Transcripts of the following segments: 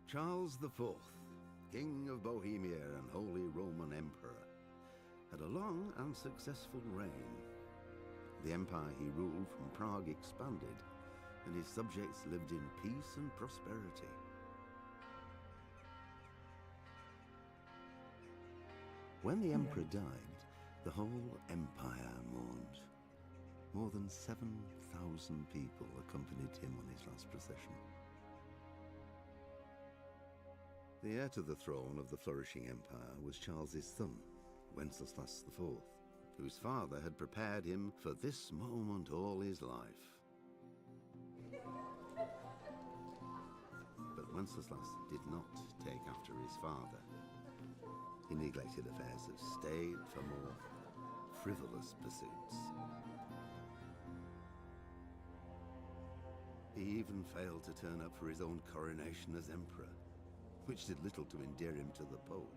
Charles IV, King of Bohemia and Holy Roman Emperor, had a long and successful reign. The empire he ruled from Prague expanded, and his subjects lived in peace and prosperity. When the emperor died, the whole empire mourned. More than 7,000 people accompanied him on his last procession. The heir to the throne of the flourishing empire was Charles's son, Wenceslas IV, whose father had prepared him for this moment all his life. But Wenceslas did not take after his father. He neglected affairs of state for more frivolous pursuits. He even failed to turn up for his own coronation as emperor, which did little to endear him to the Pope.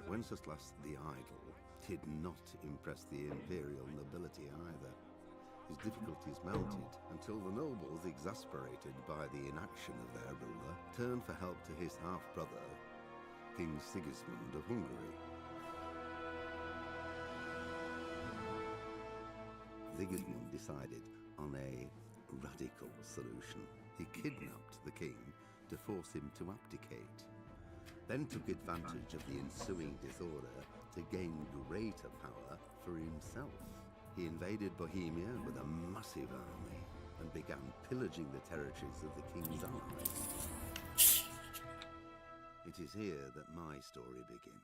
Wenceslas the Idle did not impress the imperial nobility either. His difficulties mounted until the nobles, exasperated by the inaction of their ruler, turned for help to his half-brother, King Sigismund of Hungary. Sigismund decided on a radical solution. He kidnapped the king to force him to abdicate, then took advantage of the ensuing disorder to gain greater power for himself. He invaded Bohemia with a massive army and began pillaging the territories of the king's allies. It is here that my story begins.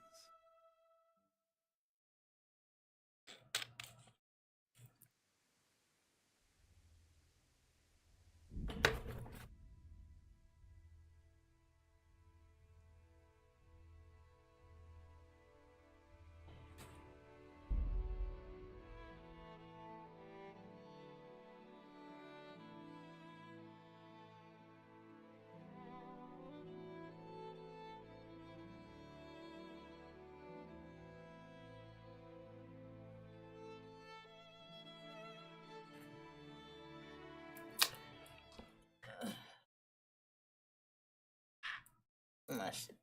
My shit.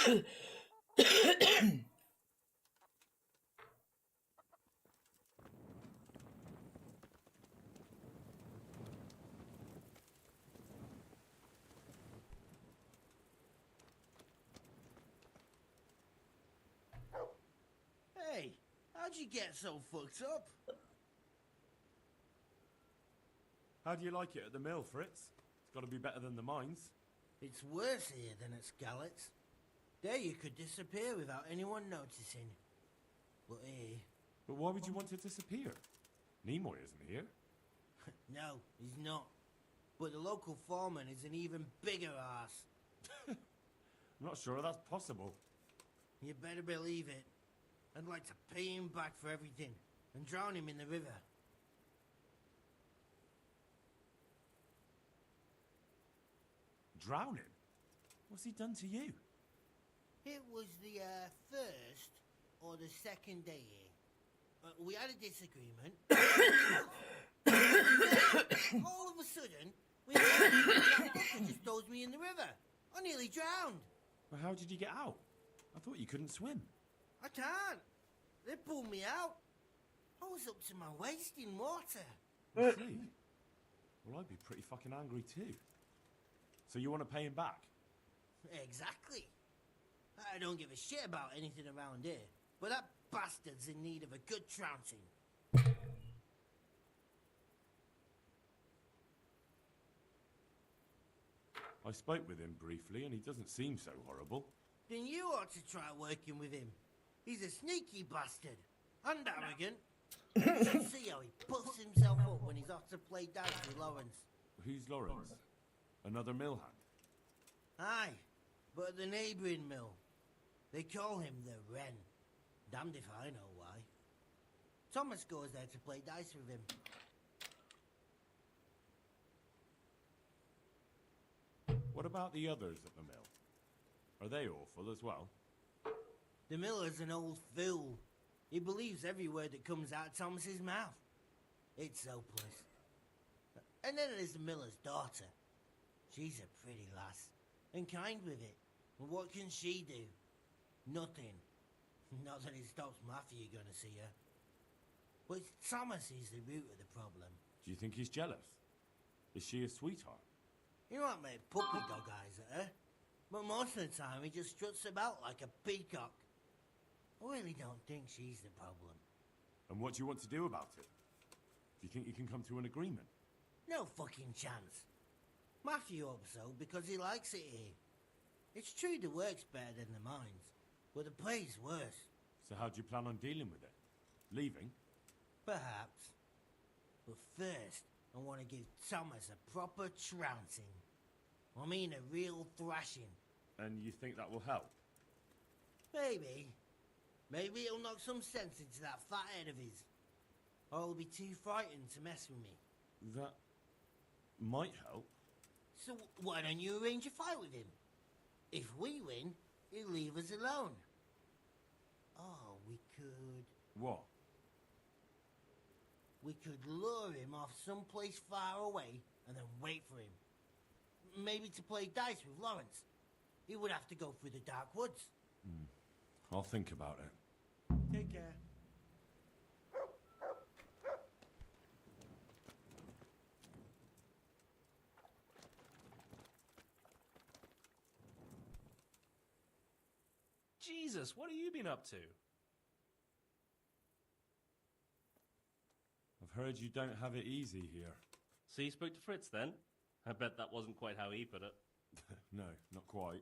Hey, how'd you get so fucked up? How do you like it at the mill, Fritz? It's got to be better than the mines. It's worse here than at Scarlett's. There you could disappear without anyone noticing. But here... But why would you want to disappear? Nimoy isn't here. No, he's not. But the local foreman is an even bigger ass. I'm not sure that's possible. You better believe it. I'd like to pay him back for everything and drown him in the river. Drowning? What's he done to you? It was the first or the second day here. We had a disagreement. All of a sudden, that just throws me in the river. I nearly drowned. Well, how did you get out? I thought you couldn't swim. I can't. They pulled me out. I was up to my waist in water. I see. Well, I'd be pretty fucking angry too. So you want to pay him back? Exactly. I don't give a shit about anything around here, but that bastard's in need of a good trouncing. I spoke with him briefly and he doesn't seem so horrible. Then you ought to try working with him. He's a sneaky bastard. And arrogant. You should see how he puts himself up when he's off to play dice with Lawrence. Who's Lawrence? Another mill hand? Aye, but at the neighbouring mill. They call him the Wren. Damned if I know why. Thomas goes there to play dice with him. What about the others at the mill? Are they awful as well? The miller's an old fool. He believes every word that comes out of Thomas's mouth. It's hopeless. And then there's the miller's daughter. She's a pretty lass, and kind with it. And what can she do? Nothing. Not that it stops Matthew gonna see her. But Thomas is the root of the problem. Do you think he's jealous? Is she a sweetheart? He might make puppy dog eyes at her, but most of the time he just struts about like a peacock. I really don't think she's the problem. And what do you want to do about it? Do you think you can come to an agreement? No fucking chance. Matthew hopes so because he likes it here. It's true the work's better than the mines, but the pay's worse. So how do you plan on dealing with it? Leaving? Perhaps. But first, I want to give Thomas a proper trouncing. I mean a real thrashing. And you think that will help? Maybe. Maybe it'll knock some sense into that fat head of his. Or he'll be too frightened to mess with me. That might help. So why don't you arrange a fight with him? If we win, he'll leave us alone. Oh, we could... What? We could lure him off someplace far away and then wait for him. Maybe to play dice with Lawrence. He would have to go through the dark woods. I'll think about it. Take care. Jesus, what have you been up to? I've heard you don't have it easy here. So you spoke to Fritz then? I bet that wasn't quite how he put it. No, not quite.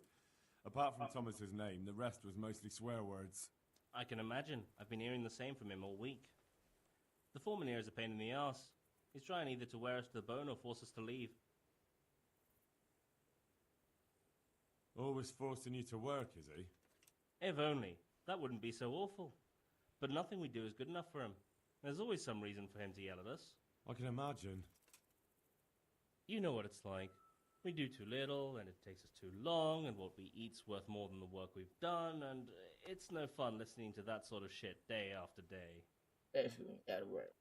Apart from Thomas's name, the rest was mostly swear words. I can imagine. I've been hearing the same from him all week. The foreman here is a pain in the arse. He's trying either to wear us to the bone or force us to leave. Always forcing you to work, is he? If only. That wouldn't be so awful. But nothing we do is good enough for him. There's always some reason for him to yell at us. I can imagine. You know what it's like. We do too little, and it takes us too long, and what we eat's worth more than the work we've done, and it's no fun listening to that sort of shit day after day. Definitely gotta work.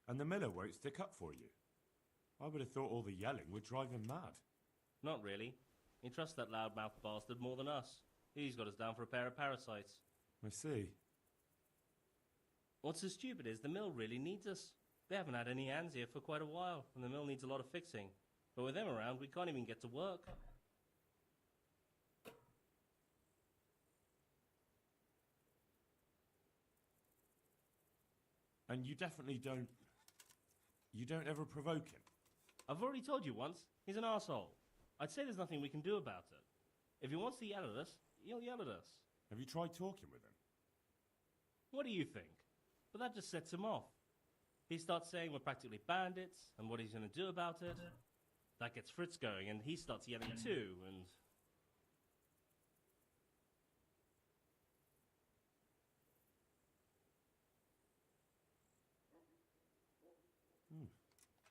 And the miller won't stick up for you. I would have thought all the yelling would drive him mad. Not really. He trusts that loudmouth bastard more than us. He's got us down for a pair of parasites. I see. What's so stupid is the mill really needs us. They haven't had any hands here for quite a while, and the mill needs a lot of fixing. But with them around, we can't even get to work. And you definitely don't... You don't ever provoke him? I've already told you once, he's an arsehole. I'd say there's nothing we can do about it. If he wants to yell at us, he'll yell at us. Have you tried talking with him? What do you think? But that just sets him off. He starts saying we're practically bandits, and what he's going to do about it. That gets Fritz going, and he starts yelling too, and...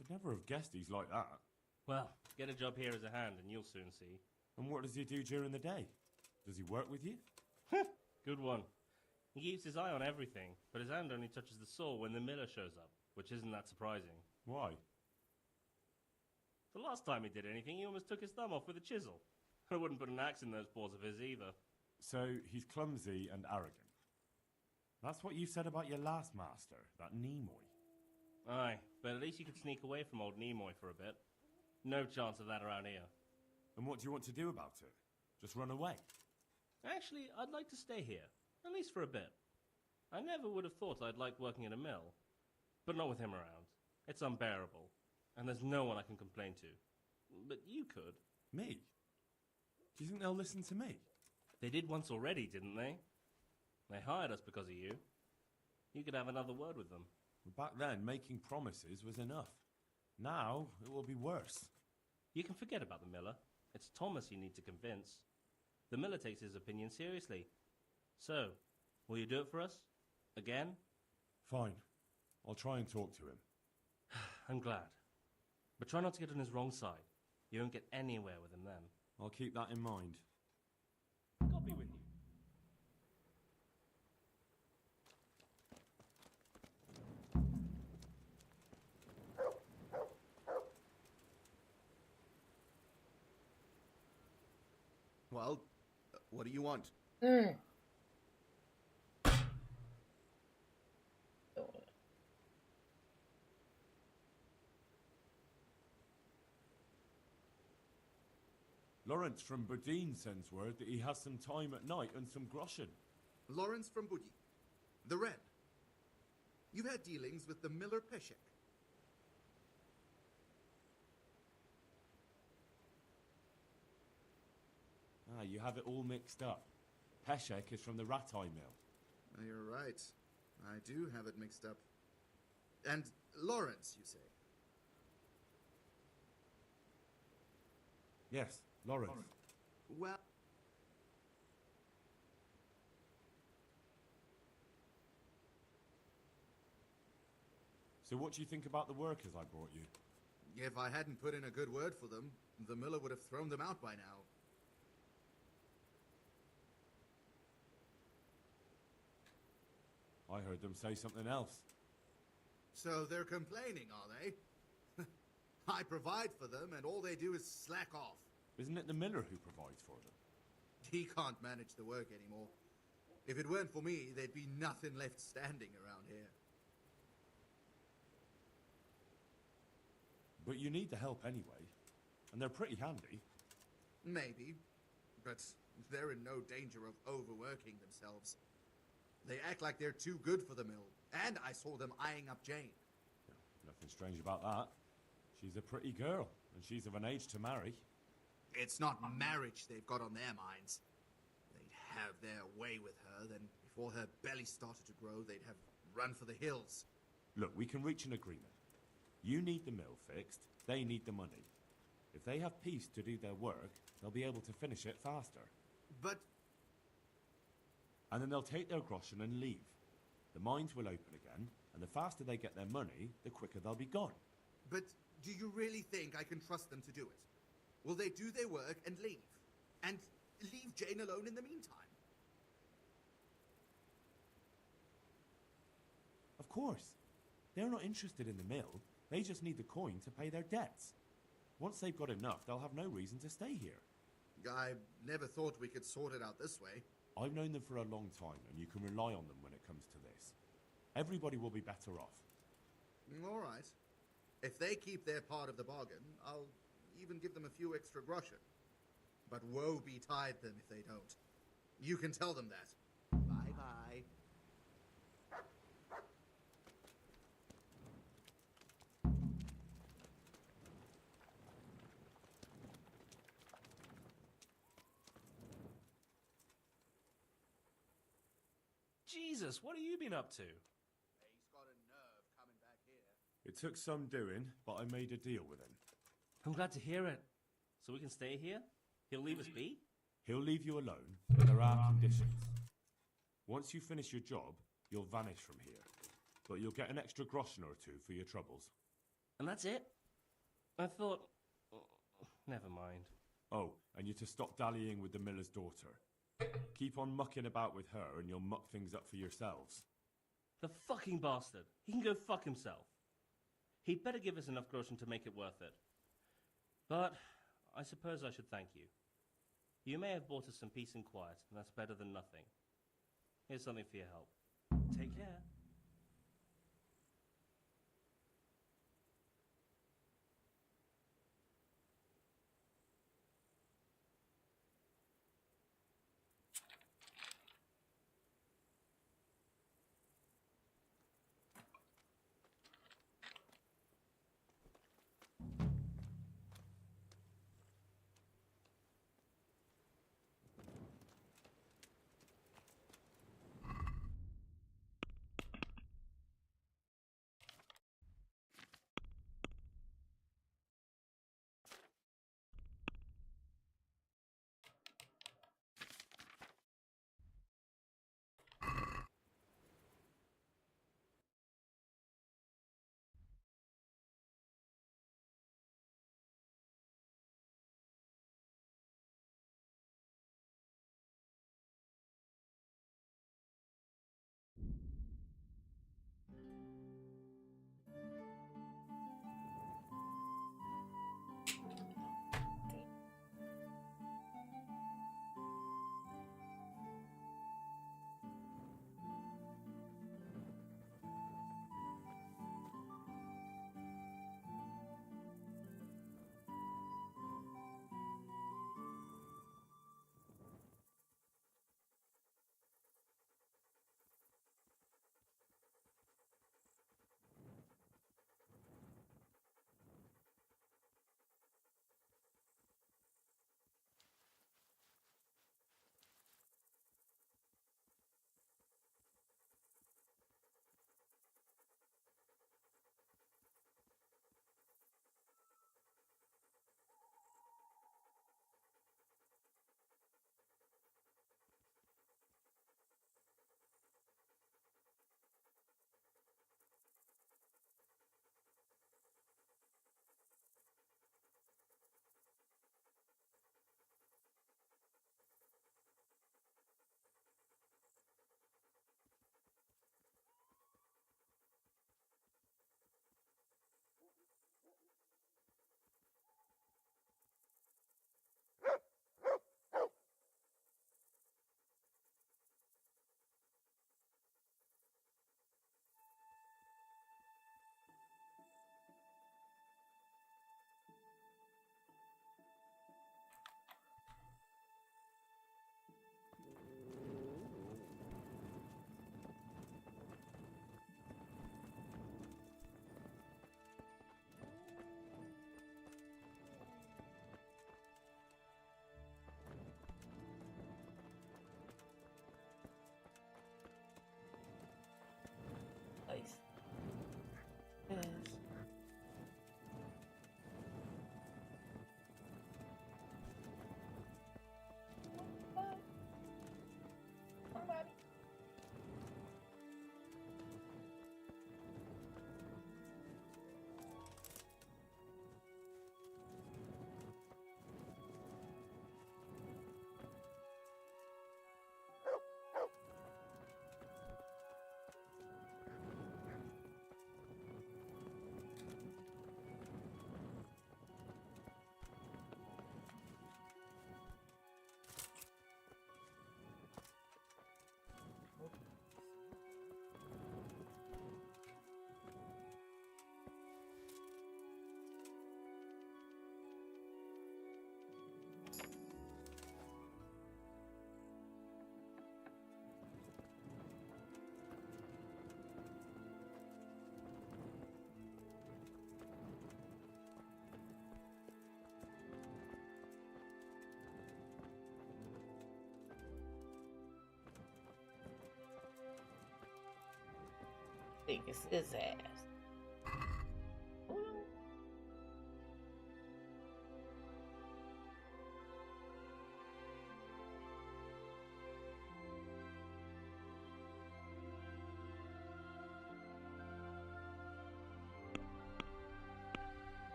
I'd never have guessed he's like that. Well, get a job here as a hand, and you'll soon see. And what does he do during the day? Does he work with you? Good one. He keeps his eye on everything, but his hand only touches the saw when the miller shows up, which isn't that surprising. Why? The last time he did anything, he almost took his thumb off with a chisel. I wouldn't put an axe in those paws of his either. So he's clumsy and arrogant. That's what you said about your last master, that Nimoy. Aye, but at least you could sneak away from old Nimoy for a bit. No chance of that around here. And what do you want to do about it? Just run away? Actually, I'd like to stay here, at least for a bit. I never would have thought I'd like working in a mill, but not with him around. It's unbearable, and there's no one I can complain to. But you could. Me? Do you think they'll listen to me? They did once already, didn't they? They hired us because of you. You could have another word with them. Back then, making promises was enough. Now, it will be worse. You can forget about the miller. It's Thomas you need to convince. The miller takes his opinion seriously. So, will you do it for us? Again? Fine. I'll try and talk to him. I'm glad. But try not to get on his wrong side. You won't get anywhere with him then. I'll keep that in mind. God be with you. Well, what do you want? Oh, Lawrence from Bodine sends word that he has some time at night and some groschen. Lawrence from Buddy. The Red. You've had dealings with the Miller Peshek. Ah, you have it all mixed up. Peshek is from the Rat-Eye Mill. You're right. I do have it mixed up. And Lawrence, you say? Yes, Lawrence. Well... So what do you think about the workers I brought you? If I hadn't put in a good word for them, the miller would have thrown them out by now. I heard them say something else. So they're complaining, are they? I provide for them, and all they do is slack off. Isn't it the miller who provides for them? He can't manage the work anymore. If it weren't for me, there'd be nothing left standing around here. But you need the help anyway. And they're pretty handy. Maybe, but they're in no danger of overworking themselves. They act like they're too good for the mill, and I saw them eyeing up Jane. Nothing strange about that. She's a pretty girl, and she's of an age to marry. It's not marriage they've got on their minds. They'd have their way with her, then before her belly started to grow, they'd have run for the hills. Look, we can reach an agreement. You need the mill fixed, they need the money. If they have peace to do their work, they'll be able to finish it faster. But And then they'll take their groschen and leave. The mines will open again, and the faster they get their money, the quicker they'll be gone. do you really think I can trust them to do it? Will they do their work and leave? And leave Jane alone in the meantime? Of course. They're not interested in the mill. They just need the coin to pay their debts. Once they've got enough, they'll have no reason to stay here. I never thought we could sort it out this way. I've known them for a long time, and you can rely on them when it comes to this. Everybody will be better off. All right. If they keep their part of the bargain, I'll even give them a few extra groschen. But woe betide them if they don't. You can tell them that. Bye-bye. Jesus, what have you been up to? He's got a nerve coming back here. It took some doing, but I made a deal with him. I'm glad to hear it. So we can stay here? He'll leave us be? He'll leave you alone, but there are conditions. Once you finish your job, you'll vanish from here. But you'll get an extra groschen or two for your troubles. And that's it? I thought... Never mind. Oh, and you're to stop dallying with the miller's daughter. Keep on mucking about with her and you'll muck things up for yourselves. The fucking bastard. He can go fuck himself. He'd better give us enough groschen to make it worth it. But I suppose I should thank you. You may have brought us some peace and quiet, and that's better than nothing. Here's something for your help. Take care. think it's his ass.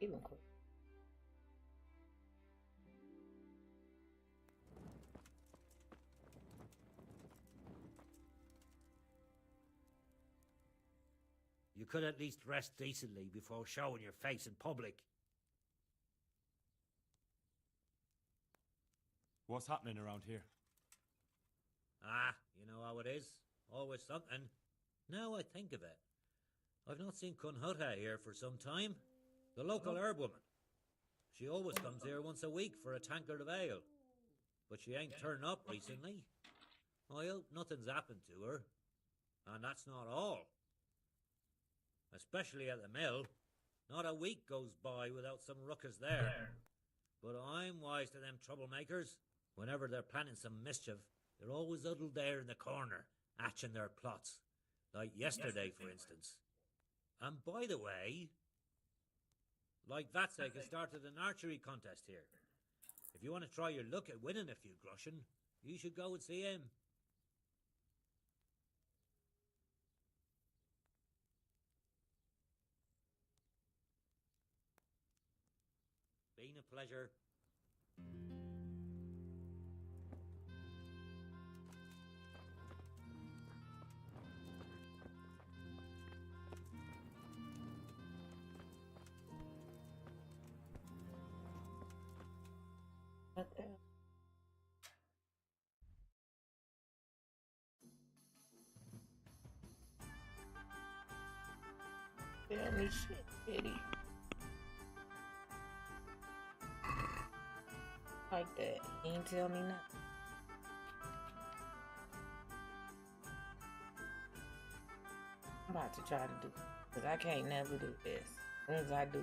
Even quick. You could at least rest decently before showing your face in public. What's happening around here? Ah, you know how it is. Always something. Now I think of it, I've not seen Cunhutta here for some time. The local herb woman. She always comes here once a week for a tankard of ale. But she ain't turned up recently. I hope nothing's happened to her. And that's not all. Especially at the mill. Not a week goes by without some ruckus there. But I'm wise to them troublemakers. Whenever they're planning some mischief, they're always huddled there in the corner, hatching their plots. Like yesterday, for instance. And by the way, like Vatsek has started an archery contest here. If you want to try your luck at winning a few groschen, you should go and see him. Been a pleasure. What the hell? Tell me shit, Kitty. Like that. He ain't tell me nothing. I'm about to try to do, because I can't never do this. As soon as I do,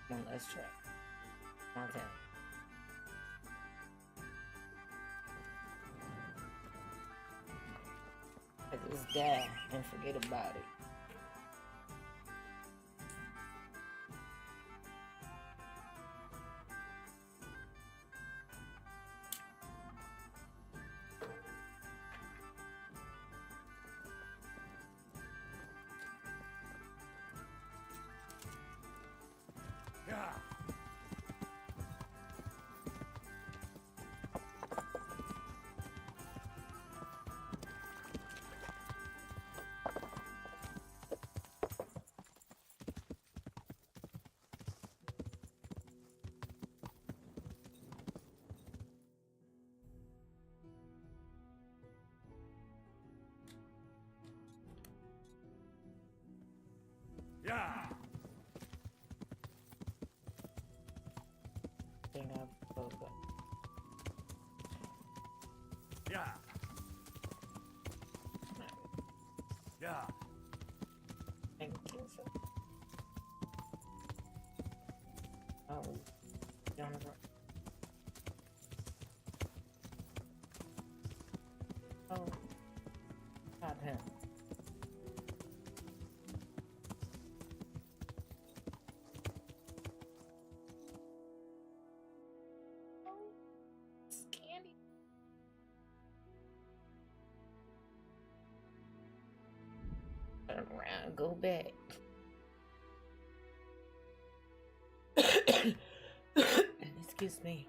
come on, let's try. Okay. I just die and forget about it. Yeah! Think I'll go back. Yeah! Yeah! Thank you, sir. Oh, down the road. Oh, not him. It's candy. Turn around and go back. Excuse me.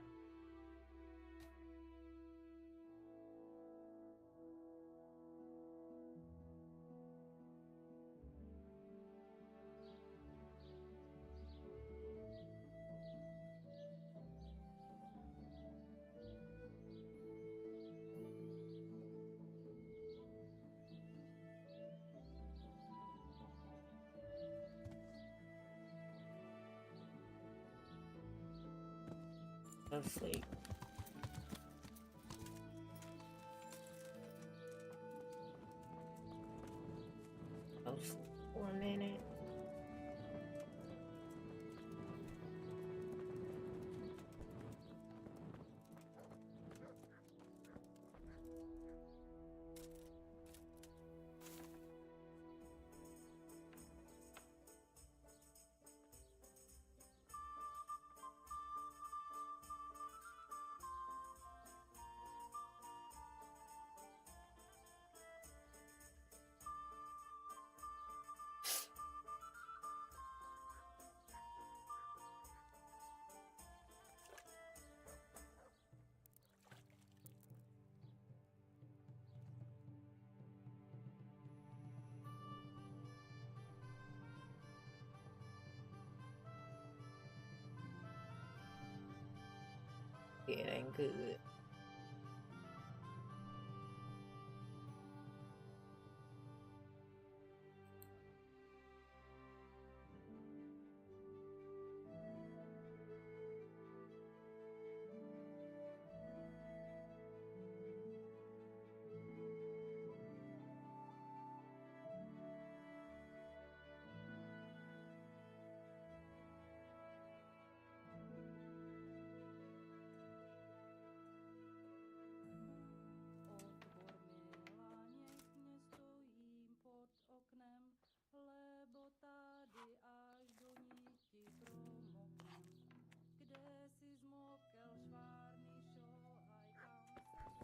Go to sleep. Go to sleep for a minute. Yeah, it ain't good.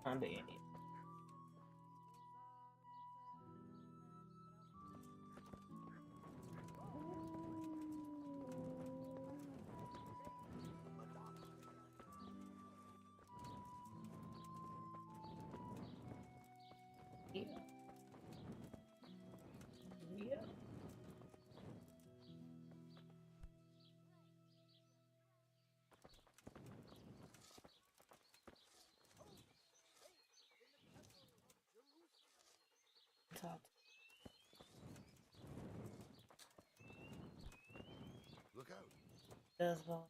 I'm being it. Yeah. Yeah. Talk Look out. does well.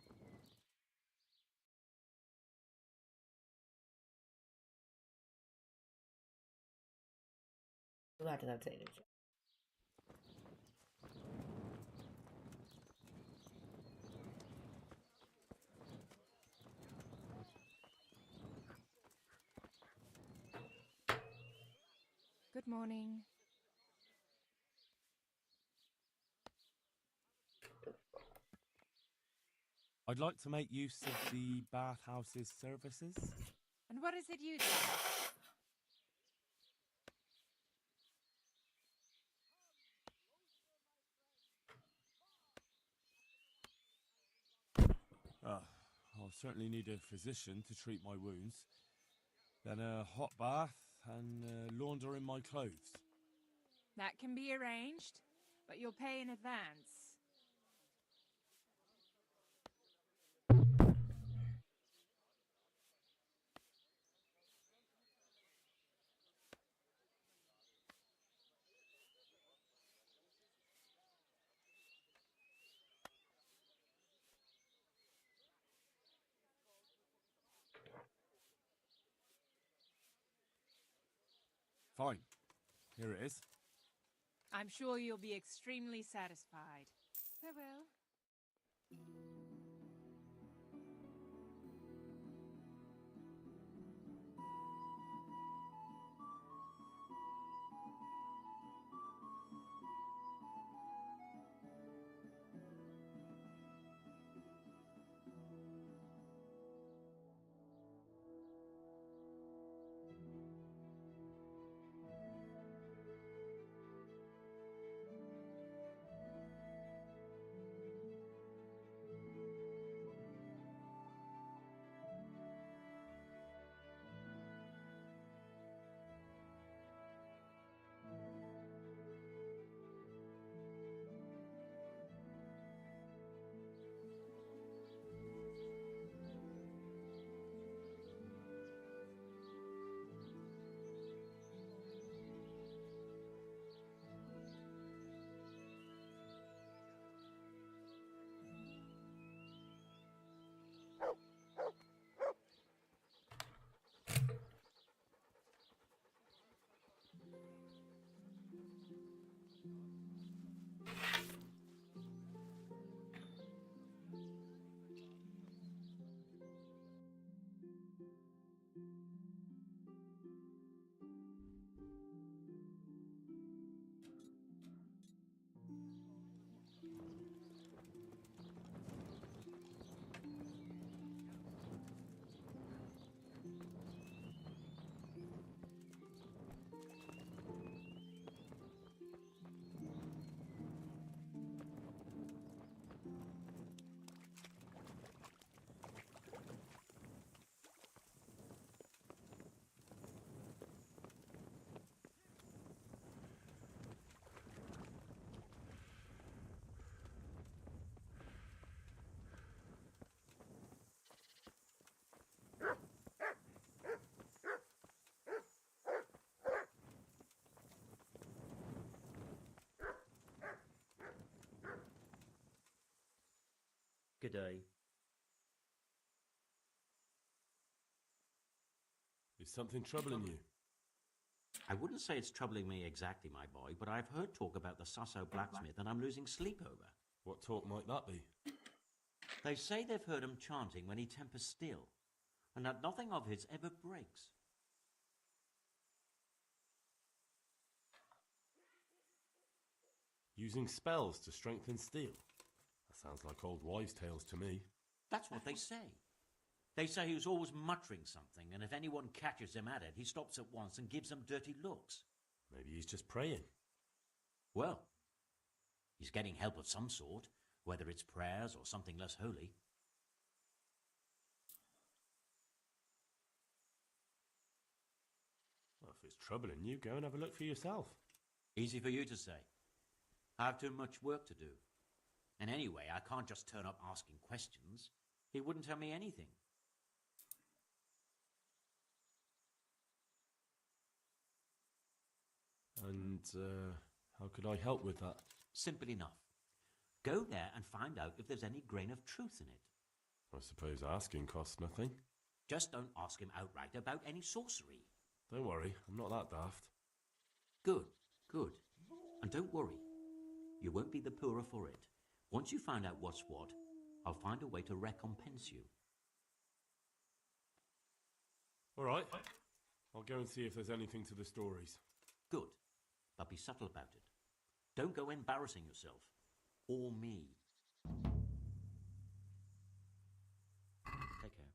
We'll have to go take a check. Good morning. I'd like to make use of the bathhouse's services. And what is it you do? I'll certainly need a physician to treat my wounds. Then a hot bath and laundering my clothes. That can be arranged, but you'll pay in advance. Fine. Here it is. I'm sure you'll be extremely satisfied. Farewell. Good day. Is something troubling you? I wouldn't say it's troubling me exactly, my boy, but I've heard talk about the Sasso blacksmith and I'm losing sleep over. What talk might that be? They say they've heard him chanting when he tempers steel, and that nothing of his ever breaks. Using spells to strengthen steel? That sounds like old wives' tales to me. That's what they say. They say he was always muttering something, and if anyone catches him at it, he stops at once and gives them dirty looks. Maybe he's just praying. Well, he's getting help of some sort, whether it's prayers or something less holy. Well, if it's troubling you, go and have a look for yourself. Easy for you to say. I have too much work to do. And anyway, I can't just turn up asking questions. He wouldn't tell me anything. And how could I help with that? Simple enough. Go there and find out if there's any grain of truth in it. I suppose asking costs nothing. Just don't ask him outright about any sorcery. Don't worry, I'm not that daft. Good, good. And don't worry. You won't be the poorer for it. Once you find out what's what, I'll find a way to recompense you. All right. I'll go and see if there's anything to the stories. Good. But be subtle about it. Don't go embarrassing yourself. Or me. Take care.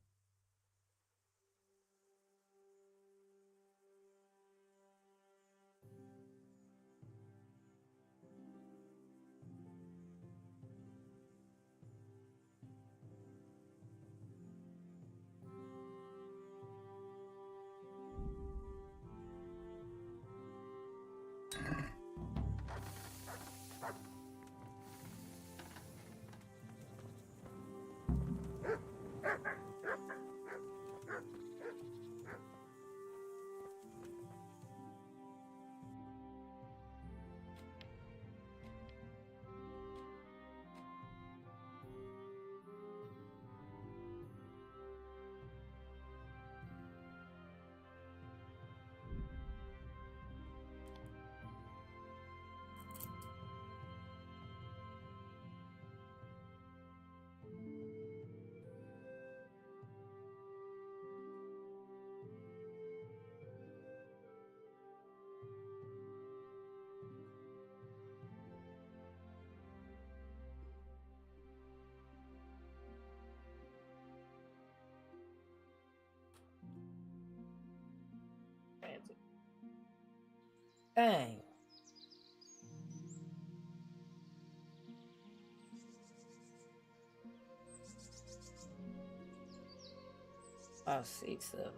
Dang. Oh, 6 of them.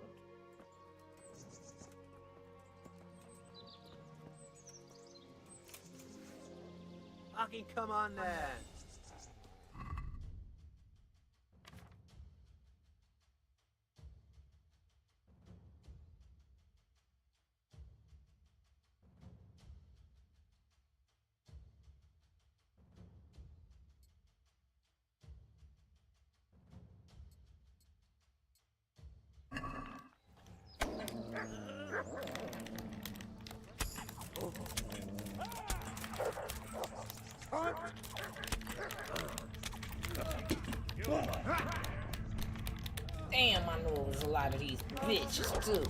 Fucking come on there. Damn, I know it was a lot of these bitches too.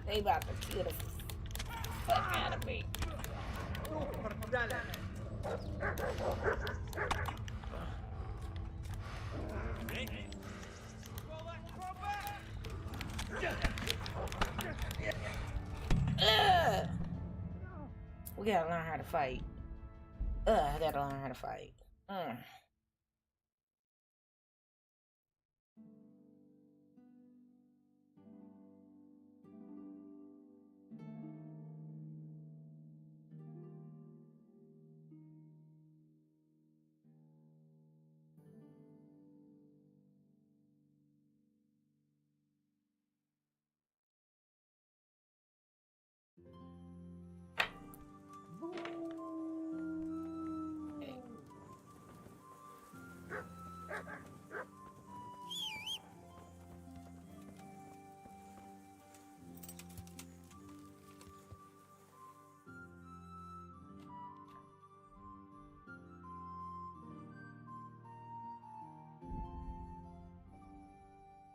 They about to kill the fuck out of me. We gotta learn how to fight. I gotta learn how to fight.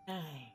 Aye.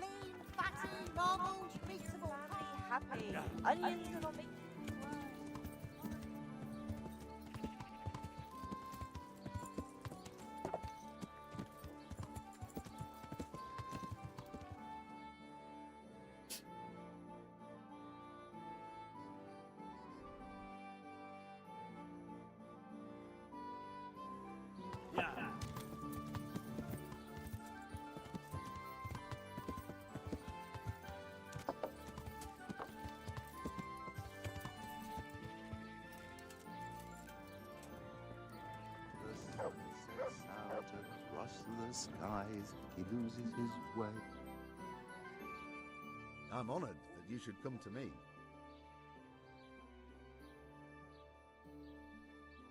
Lean, fatty, marbled, meatable, happy. Onions that'll make you The sun sets out across the skies. He loses his way. I'm honored that you should come to me.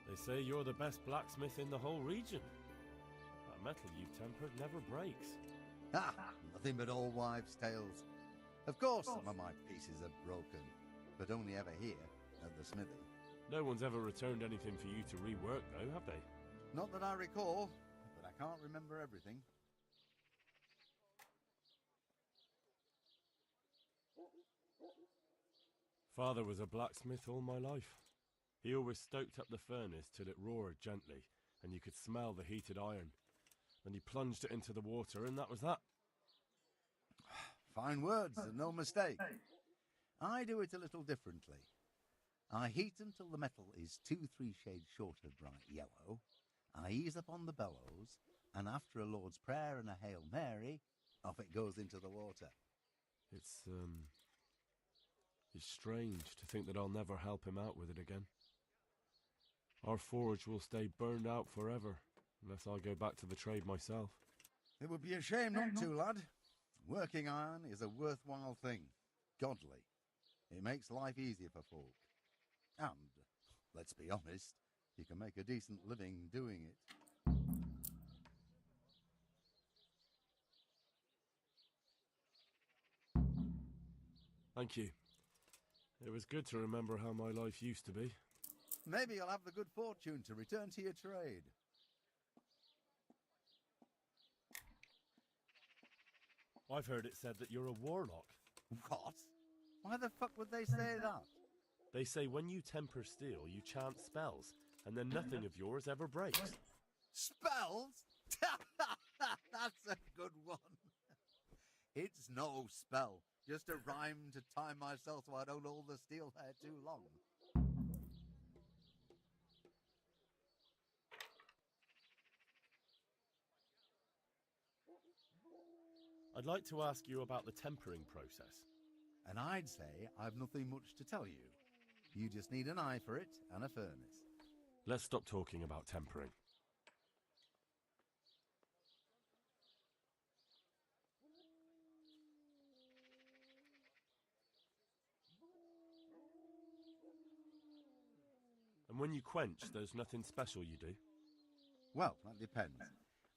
They say you're the best blacksmith in the whole region. That metal you've tempered never breaks. Ah, nothing but old wives' tales. Of course, some of my pieces are broken, but only ever here, at the smithy. No one's ever returned anything for you to rework, though, have they? Not that I recall, but I can't remember everything. Father was a blacksmith all my life. He always stoked up the furnace till it roared gently, and you could smell the heated iron. Then he plunged it into the water, and that was that. Fine words, and no mistake. I do it a little differently. I heat until the metal is 2-3 shades short of bright yellow. I ease up on the bellows, and after a Lord's Prayer and a Hail Mary, off it goes into the water. It's strange to think that I'll never help him out with it again. Our forge will stay burned out forever, unless I go back to the trade myself. It would be a shame not to, lad. Working iron is a worthwhile thing. Godly. It makes life easier for folk. And, let's be honest, you can make a decent living doing it. Thank you. It was good to remember how my life used to be. Maybe you'll have the good fortune to return to your trade. I've heard it said that you're a warlock. What? Why the fuck would they say that? They say when you temper steel, you chant spells, and then nothing of yours ever breaks. Spells? That's a good one. It's no spell, just a rhyme to time myself so I don't hold the steel hair too long. I'd like to ask you about the tempering process. And I'd say I've nothing much to tell you. You just need an eye for it and a furnace. Let's stop talking about tempering. And when you quench, there's nothing special you do? Well, that depends.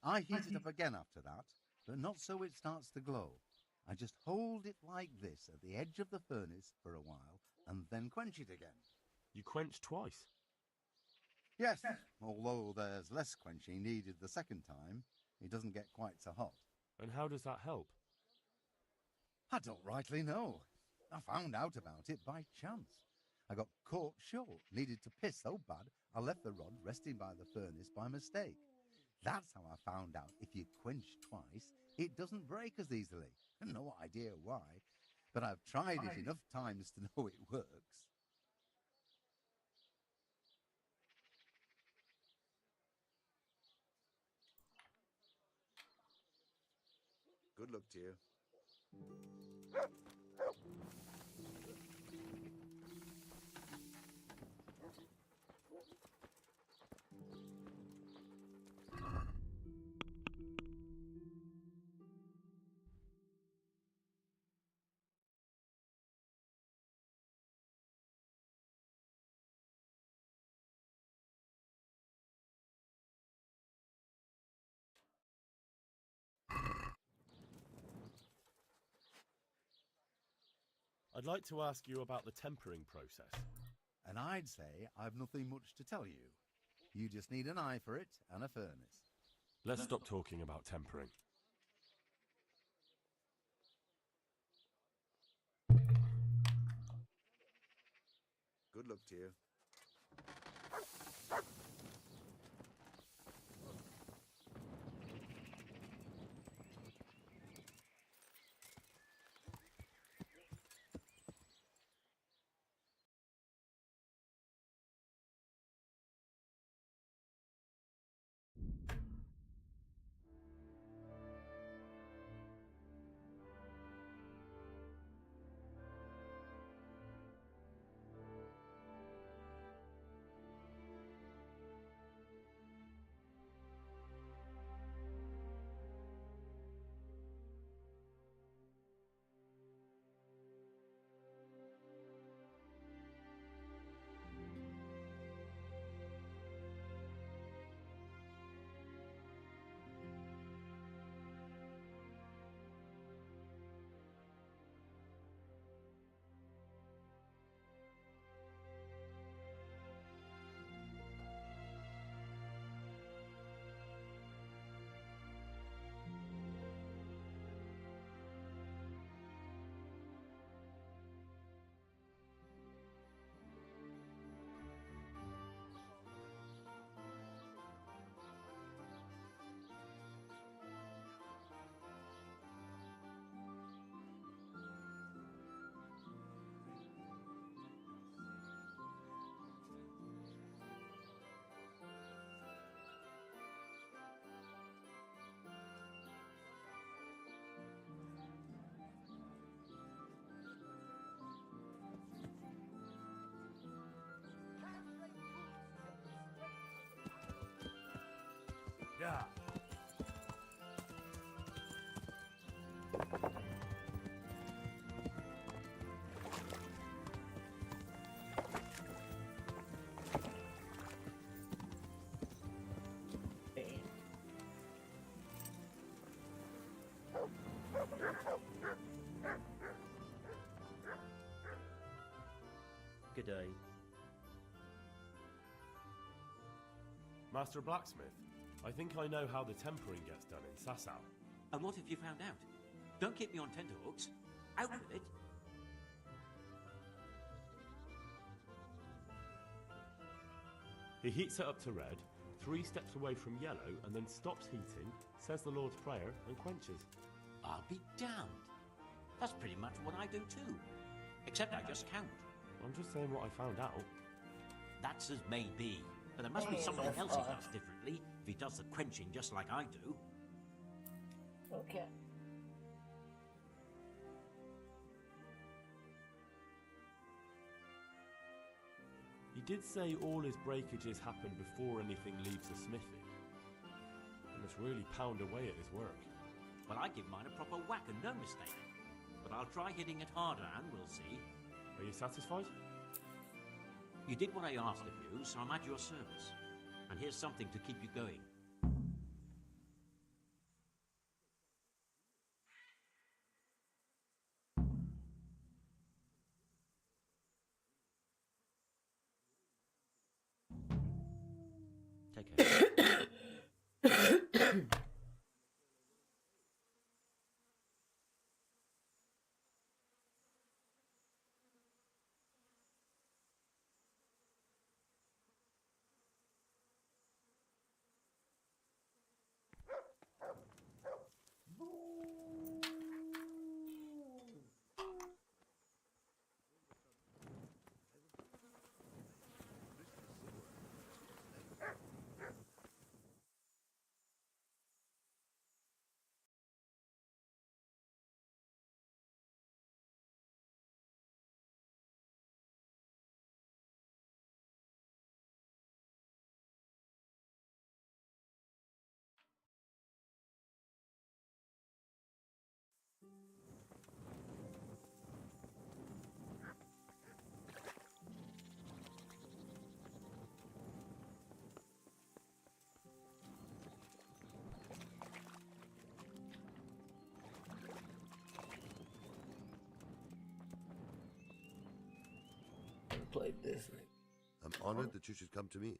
I heat it up again after that, but not so it starts to glow. I just hold it like this at the edge of the furnace for a while and then quench it again. You quench twice? Yes, although there's less quenching needed the second time. It doesn't get quite so hot. And how does that help? I don't rightly know. I found out about it by chance. I got caught short, needed to piss so bad I left the rod resting by the furnace by mistake. That's how I found out if you quench twice, it doesn't break as easily. No idea why, but I've tried it enough times to know it works. Good luck to you. I'd like to ask you about the tempering process. And I'd say I've nothing much to tell you. You just need an eye for it and a furnace. Let's stop talking about tempering. Good luck to you. Yeah. Good day. Master Blacksmith, I think I know how the tempering gets done in Sasau. And what have you found out? Don't keep me on tenterhooks. Out with it. He heats it up to red, 3 steps away from yellow, and then stops heating, says the Lord's Prayer, and quenches. I'll be damned. That's pretty much what I do too. Except I just count. I'm just saying what I found out. That's as may be. But there must be something else he does differently if he does the quenching just like I do. Okay. did say all his breakages happen before anything leaves the smithy. He must really pound away at his work. Well, I give mine a proper whack and no mistake. But I'll try hitting it harder and we'll see. Are you satisfied? You did what I asked of you, so I'm at your service. And here's something to keep you going. Take care. Play this. I'm honored that you should come to me.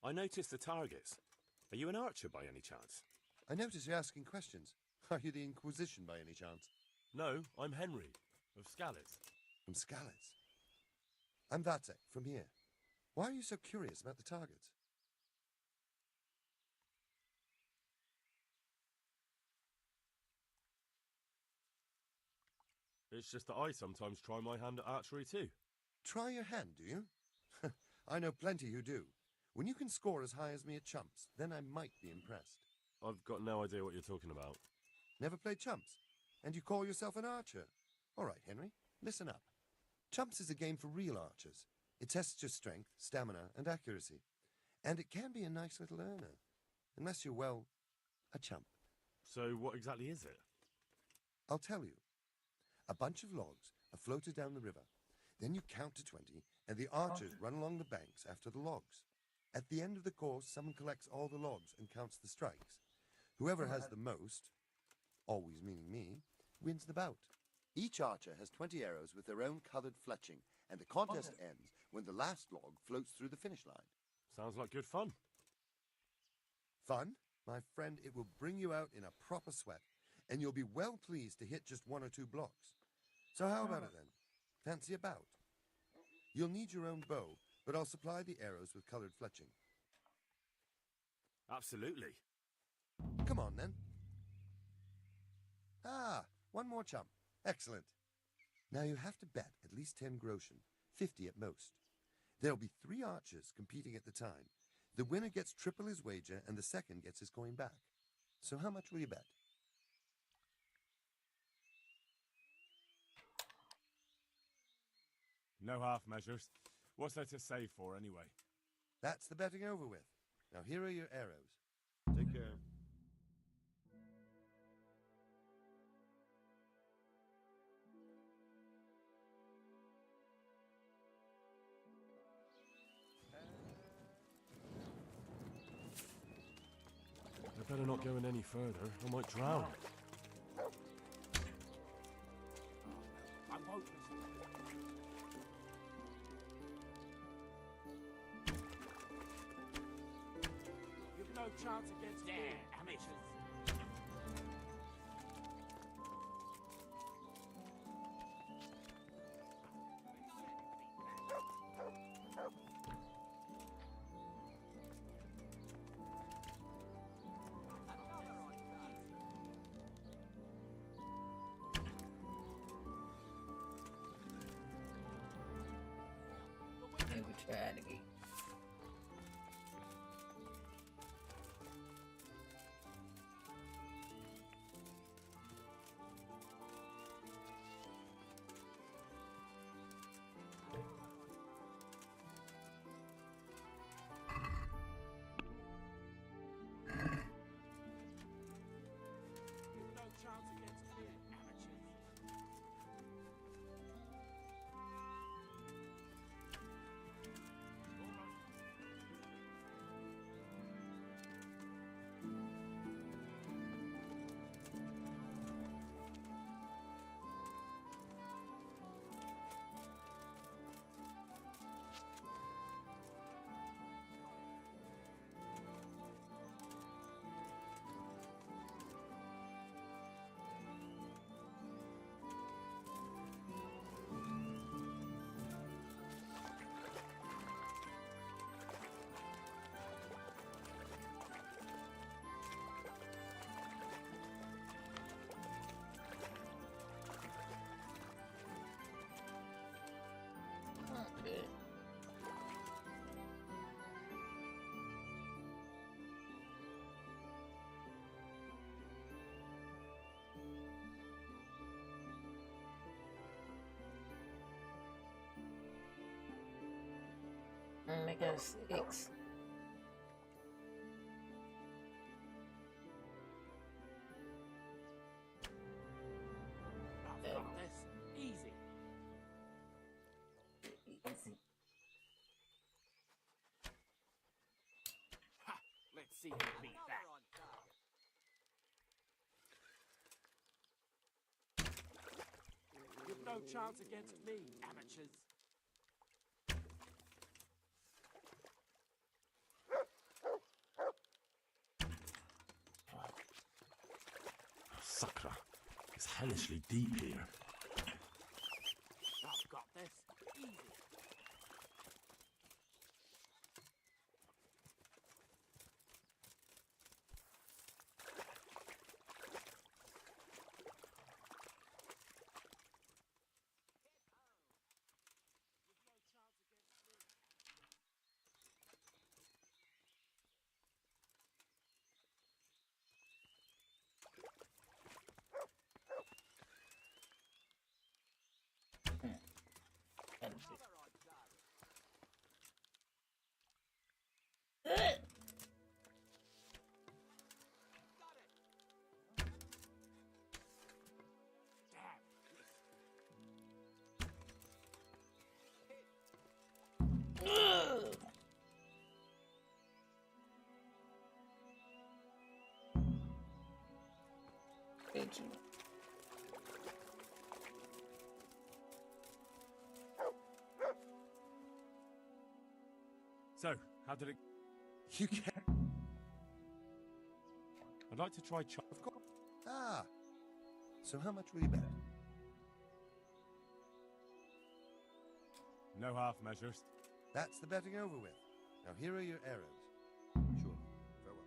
I noticed the targets. Are you an archer by any chance? I notice you're asking questions. Are you the Inquisition by any chance? No, I'm Henry, of Scalitz. From Scalitz? I'm Vatek, from here. Why are you so curious about the targets? It's just that I sometimes try my hand at archery too. Try your hand, do you? I know plenty who do. When you can score as high as me at chumps, then I might be impressed. I've got no idea what you're talking about. Never played chumps? And you call yourself an archer? All right, Henry, listen up. Chumps is a game for real archers. It tests your strength, stamina, and accuracy. And it can be a nice little earner. Unless you're, well, a chump. So what exactly is it? I'll tell you. A bunch of logs are floated down the river. Then you count to 20, and the archers run along the banks after the logs. At the end of the course, someone collects all the logs and counts the strikes. Whoever has the most, always meaning me, wins the bout. Each archer has 20 arrows with their own coloured fletching, and the contest ends when the last log floats through the finish line. Sounds like good fun. Fun? My friend, it will bring you out in a proper sweat, and you'll be well pleased to hit just 1 or 2 blocks. So how about it then? Fancy a bout? You'll need your own bow, but I'll supply the arrows with coloured fletching. Absolutely. Come on then. Ah, one more chump. Excellent. Now you have to bet at least 10 groschen, 50 at most. There'll be 3 archers competing at the time. The winner gets triple his wager, and the second gets his coin back. So how much will you bet? No half measures. What's there to save for, anyway? That's the betting over with. Now here are your arrows. Take care. I better not go in any further. I might drown. I won't listen. You've no chance against me, amateurs. Never tried again. Yes, X. I've got this. Easy. Easy. Ha! Let's see who beat that. You've no chance against me, amateurs. Sakra. It's hellishly deep here. I've got this. Easy. So, how did it... You can. I'd like to try Of course. Ah. So how much will you bet? No half measures. That's the betting over with. Now here are your arrows. Sure. Farewell.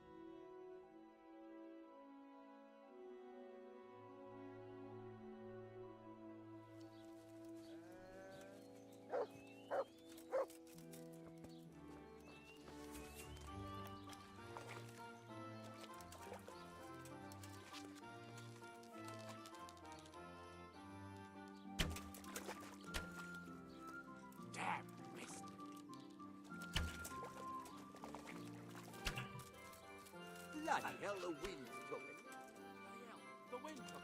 Damn, missed. Bloody hell, the wind took it. Bloody hell, the wind took it.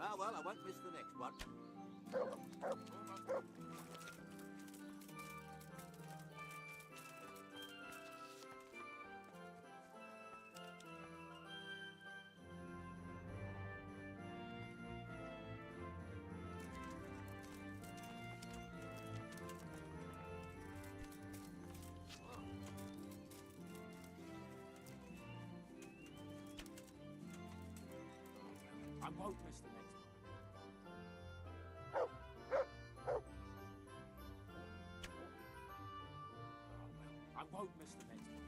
Ah, well, I won't miss the next one. I won't miss the next one. I won't miss the next one.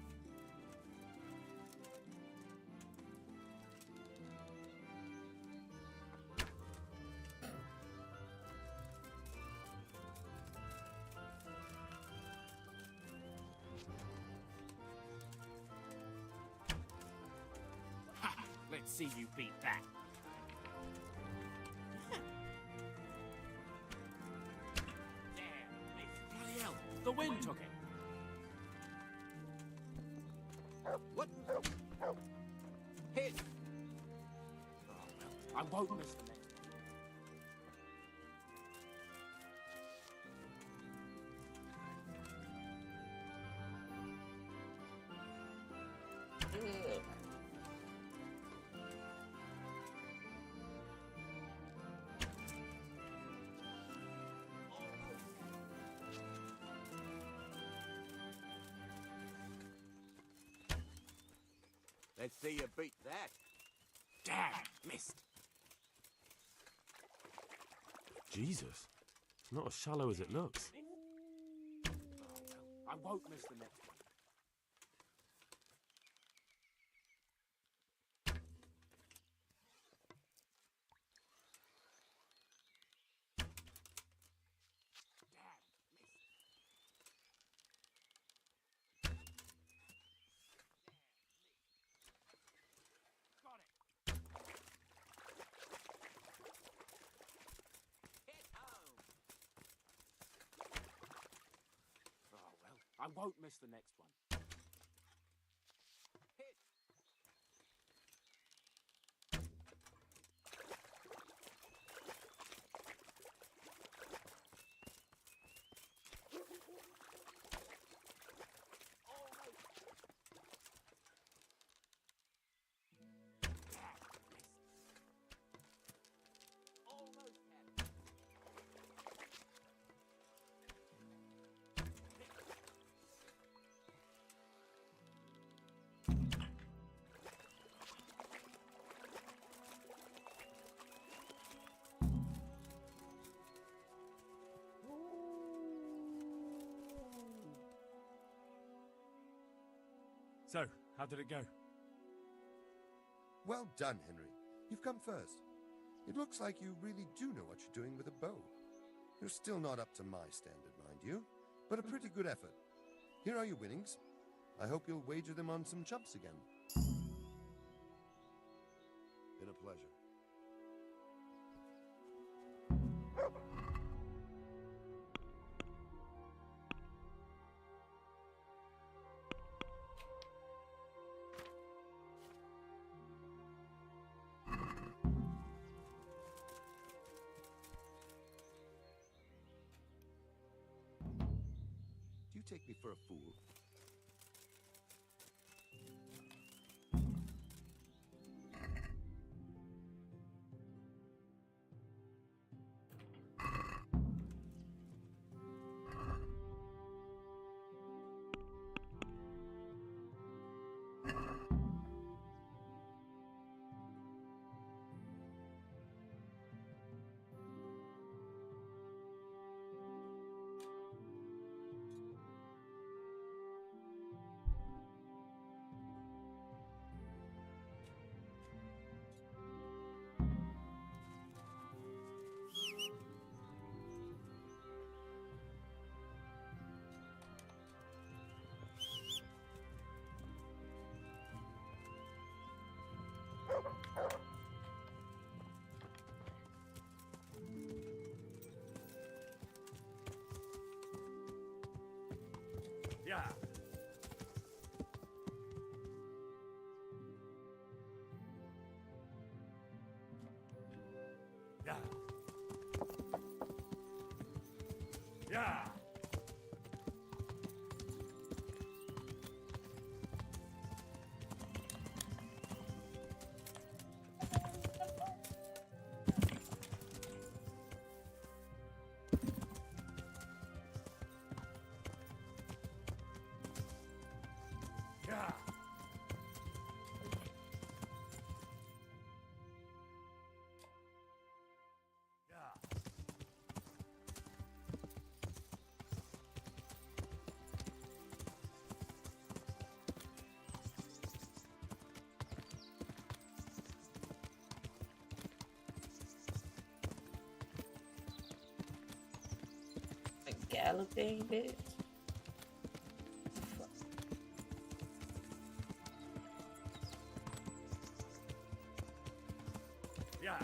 Ha! Let's see you beat that. Bloody hell, the wind took it. What? Hit! I won't miss the next one. Let's see you beat that. Damn, missed. Jesus. It's not as shallow as it looks. I won't miss the next one. I won't miss the next one. Hit! Almost had it. So, how did it go? Well done, Henry. You've come first. It looks like you really do know what you're doing with a bow. You're still not up to my standard, mind you, but a pretty good effort. Here are your winnings. I hope you'll wager them on some chumps again. Been a pleasure. Do you take me for a fool? Yeah. Yeah. Yeah. Yeah. A galloping bitch. Yeah.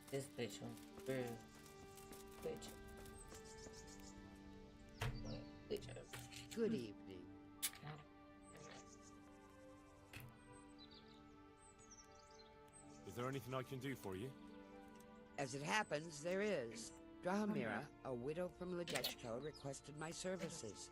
This bitch one. Real bitch. Bitch. Good evening. Is there anything I can do for you? As it happens, there is. Drahamira, a widow from Ledechko, requested my services.